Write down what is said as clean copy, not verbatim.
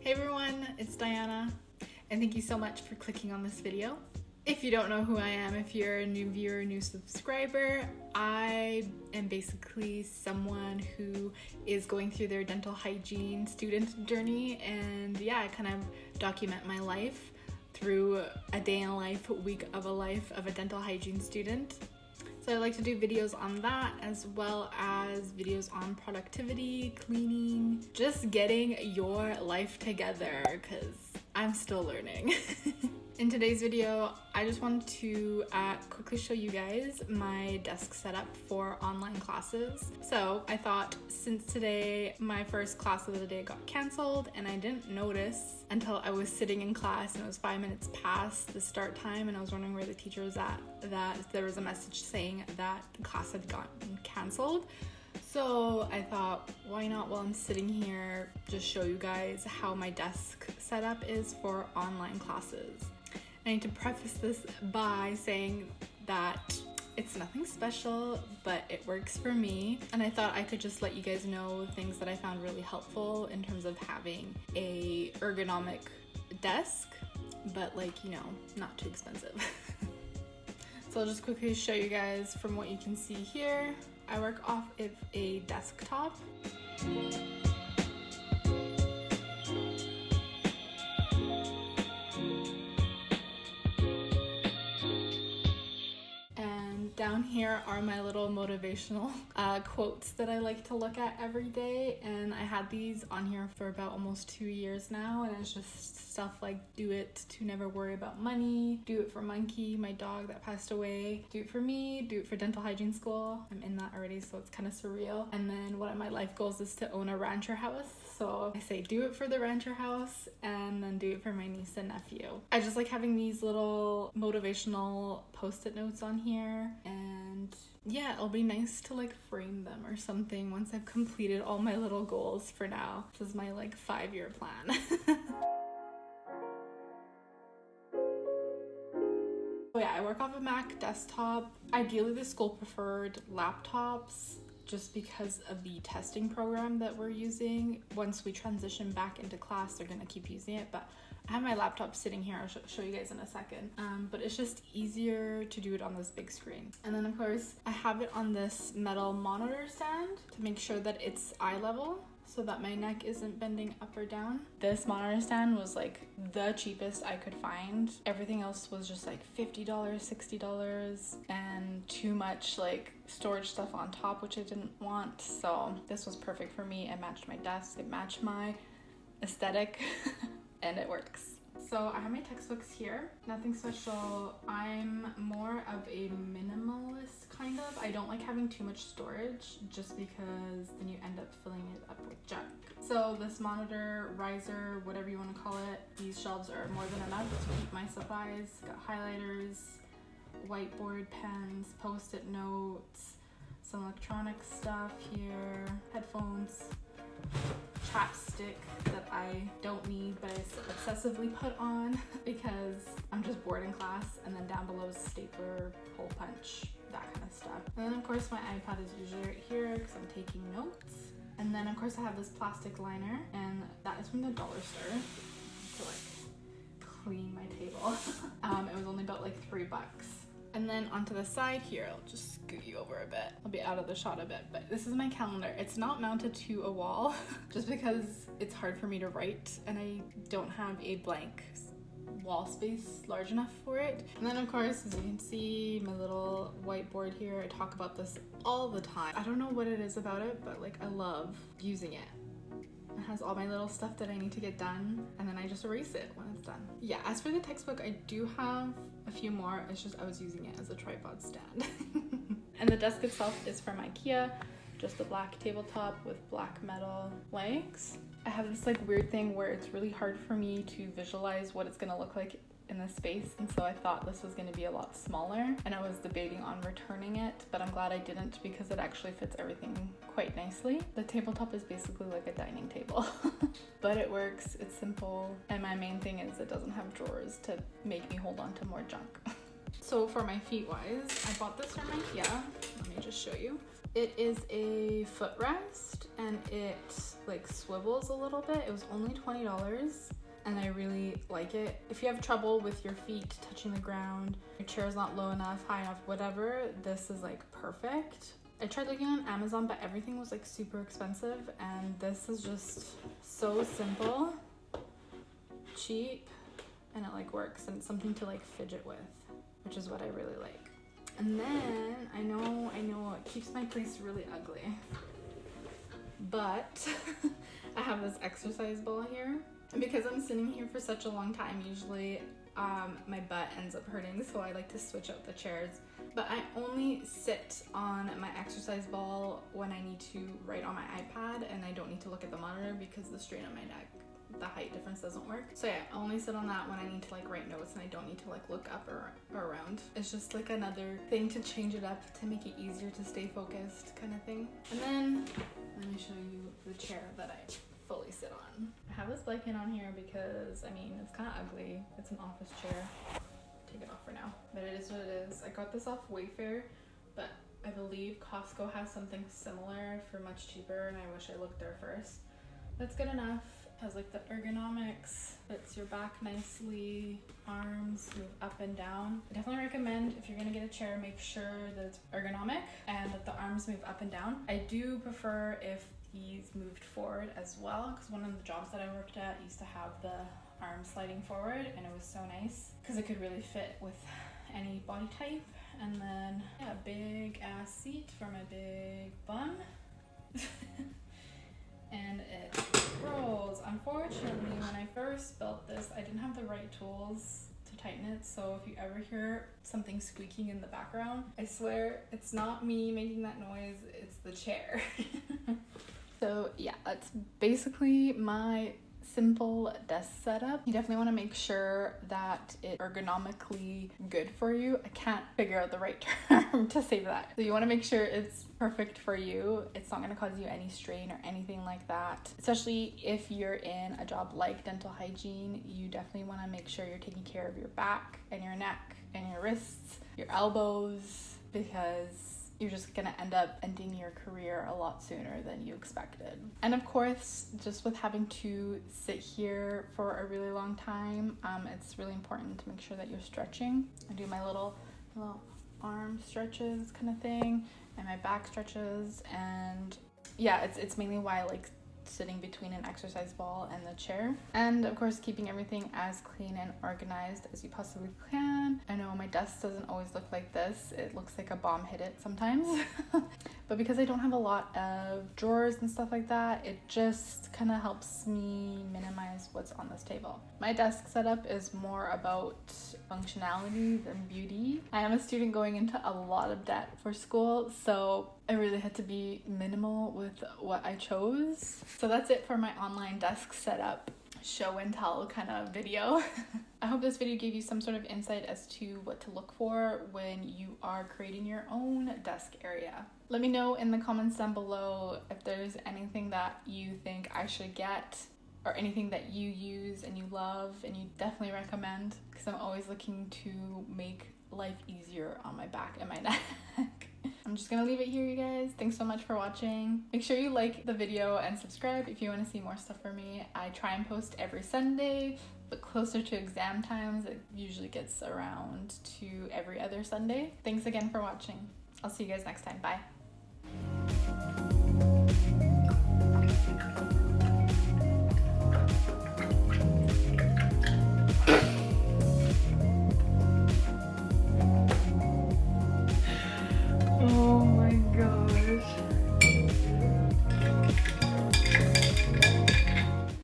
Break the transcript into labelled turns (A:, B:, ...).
A: Hey everyone, it's Diana, and thank you so much for clicking on this video. If you don't know who I am, if you're a new viewer, new subscriber, I am basically someone who is going through their dental hygiene student journey, and yeah, I kind of document my life through a day in a life, week of a life of a dental hygiene student. So I like to do videos on that, as well as videos on productivity, cleaning, just getting your life together, because I'm still learning. In today's video, I just wanted to quickly show you guys my desk setup for online classes. So I thought, since today my first class of the day got canceled and I didn't notice until I was sitting in class and it was 5 minutes past the start time and I was wondering where the teacher was at, that there was a message saying that the class had gotten canceled. So I thought, why not, while I'm sitting here, just show you guys how my desk setup is for online classes. I need to preface this by saying that it's nothing special, but it works for me. And I thought I could just let you guys know things that I found really helpful in terms of having a ergonomic desk, but like, you know, not too expensive. So I'll just quickly show you guys from what you can see here. I work off of a desktop. And down here are my little motivational quotes that I like to look at every day, and I had these on here for about almost 2 years now, and it's just stuff like, do it to never worry about money, do it for Monkey, my dog that passed away, do it for me, do it for dental hygiene school. I'm in that already, so it's kind of surreal. And then one of my life goals is to own a rancher house, so I say do it for the rancher house and then do it for my niece and nephew. I just like having these little motivational post-it notes on here, and yeah, it'll be nice to like frame them or something once I've completed all my little goals. For now, this is my like 5-year plan. So yeah, I work off a Mac desktop. Ideally the school preferred laptops, just because of the testing program that we're using. Once we transition back into class, they're gonna keep using it, but I have my laptop sitting here. I'll show you guys in a second. But it's just easier to do it on this big screen. And then of course, I have it on this metal monitor stand to make sure that it's eye level, so that my neck isn't bending up or down. This monitor stand was like the cheapest I could find. Everything else was just like $50, $60, and too much like storage stuff on top, which I didn't want. So this was perfect for me. It matched my desk, it matched my aesthetic, and it works. So I have my textbooks here. Nothing special. I'm more of a minimalist kind of. I don't like having too much storage, just because then you end up filling it up with junk. So this monitor, riser, whatever you want to call it, these shelves are more than enough to keep my supplies. Got highlighters, whiteboard pens, post-it notes, some electronic stuff here, headphones, chapstick that I don't need but I obsessively put on because I'm just bored in class, and then down below is stapler, hole punch, that kind of stuff. And then of course my iPad is usually right here because I'm taking notes. And then of course I have this plastic liner, and that is from the dollar store to like clean my table. It was only about like $3. And then onto the side here, I'll just scoot you over a bit. I'll be out of the shot a bit, but this is my calendar. It's not mounted to a wall just because it's hard for me to write and I don't have a blank wall space large enough for it. And then of course, as you can see, my little whiteboard here, I talk about this all the time. I don't know what it is about it, but like I love using it. It has all my little stuff that I need to get done, and then I just erase it when it's done. Yeah, as for the textbook, I do have a few more. It's just I was using it as a tripod stand. And the desk itself is from IKEA, just a black tabletop with black metal legs. I have this like weird thing where it's really hard for me to visualize what it's gonna look like in this space, and so I thought this was going to be a lot smaller, and I was debating on returning it, but I'm glad I didn't because it actually fits everything quite nicely. The tabletop is basically like a dining table, but it works, it's simple, and my main thing is it doesn't have drawers to make me hold on to more junk. So for my feet wise, I bought this from IKEA. Let me just show you. It is a footrest and it like swivels a little bit. It was only $20 and I really like it. If you have trouble with your feet touching the ground, your chair's not low enough, high enough, whatever, this is like perfect. I tried looking on Amazon, but everything was like super expensive, and this is just so simple, cheap, and it like works, and it's something to like fidget with, which is what I really like. And then I know it keeps my place really ugly, but I have this exercise ball here, and because I'm sitting here for such a long time, usually my butt ends up hurting, so I like to switch out the chairs. But I only sit on my exercise ball when I need to write on my iPad, and I don't need to look at the monitor because the strain on my neck, the height difference doesn't work. So yeah, I only sit on that when I need to like write notes and I don't need to like look up or around. It's just like another thing to change it up to make it easier to stay focused kind of thing. And then let me show you the chair that I fully sit on. I have this blanket on here because I mean it's kind of ugly. It's an office chair. Take it off for now, but it is what it is. I got this off Wayfair, but I believe Costco has something similar for much cheaper, and I wish I looked there first. That's good enough. Has like the ergonomics, fits your back nicely, arms move up and down. I definitely recommend if you're gonna get a chair, make sure that it's ergonomic and that the arms move up and down. I do prefer if these moved forward as well, because one of the jobs that I worked at used to have the arms sliding forward, and it was so nice because it could really fit with any body type. And then yeah, big ass seat for my big bum. And it rolls. Unfortunately, when I first built this, I didn't have the right tools to tighten it, so if you ever hear something squeaking in the background, I swear it's not me making that noise, it's the chair. So yeah, that's basically my simple desk setup. You definitely want to make sure that it's ergonomically good for you. I can't figure out the right term to say that. So you want to make sure it's perfect for you. It's not going to cause you any strain or anything like that. Especially if you're in a job like dental hygiene, you definitely want to make sure you're taking care of your back and your neck and your wrists, your elbows, because you're just gonna end up ending your career a lot sooner than you expected. And of course, just with having to sit here for a really long time, it's really important to make sure that you're stretching. I do my little arm stretches kind of thing, and my back stretches, and yeah, it's mainly why I like sitting between an exercise ball and the chair. And of course, keeping everything as clean and organized as you possibly can. I know my desk doesn't always look like this. It looks like a bomb hit it sometimes. But because I don't have a lot of drawers and stuff like that, it just kind of helps me minimize what's on this table. My desk setup is more about functionality than beauty. I am a student going into a lot of debt for school, so I really had to be minimal with what I chose. So that's it for my online desk setup show and tell kind of video. I hope this video gave you some sort of insight as to what to look for when you are creating your own desk area. Let me know in the comments down below if there's anything that you think I should get, or anything that you use and you love and you definitely recommend, because I'm always looking to make life easier on my back and my neck. I'm just gonna leave it here, you guys. Thanks so much for watching. Make sure you like the video and subscribe if you want to see more stuff from me. I try and post every Sunday, but closer to exam times, it usually gets around to every other Sunday. Thanks again for watching. I'll see you guys next time. Bye.